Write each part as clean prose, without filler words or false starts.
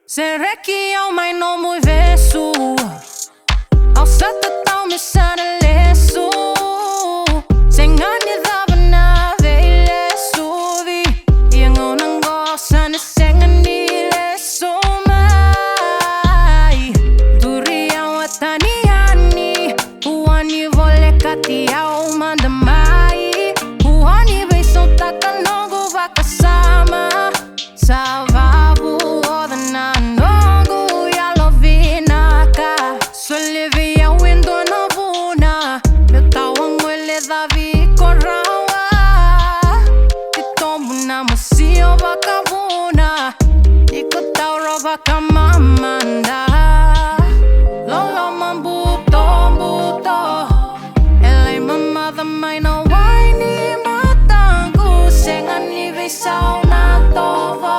Sereki ao mai no muy verso ao sata tau me sana leso sengani dava na vele suvi yang onang sana sengani leso mai duria watani ani uani vole kati ao manda mai uani beso takanogo vakasama Savavu odana nogu Yala vinaka Solivia windo na vuna Eu tawang wele davi korawa Titomu na masio vakavuna Iko tauro vakamamanda Lolo mambuto mbuto Elai mamada maina waini matangu Sengani visau na tovo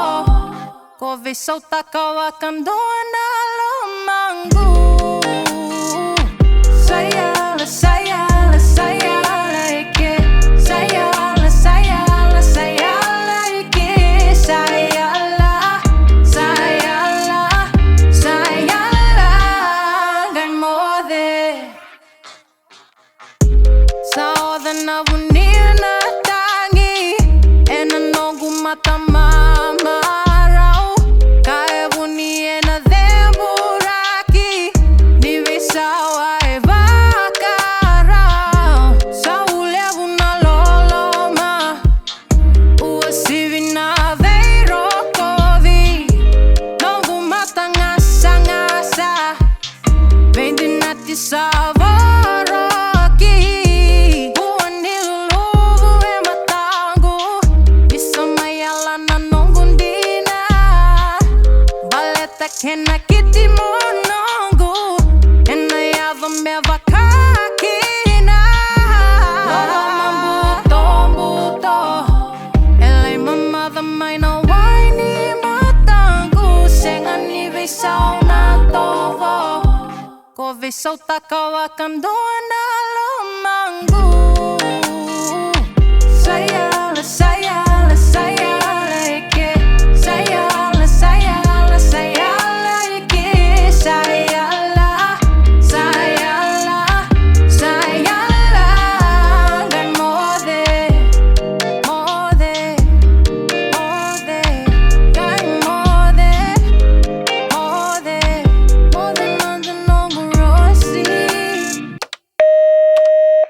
Kove sauta kawakandona lomangu Sayala, sayala, sayala ike Sayala, sayala, sayala ike Sayala, sayala, sayala Gaimode Saoda na bunir na tangi Ena nogu mata mama Kena kiti monongu Ena yava meva kakina Lolo mambuto mbuto Elai mamada maina waini matangu Sengani visau na tovo Ko visau takawakandona lomangu Sayala, sayala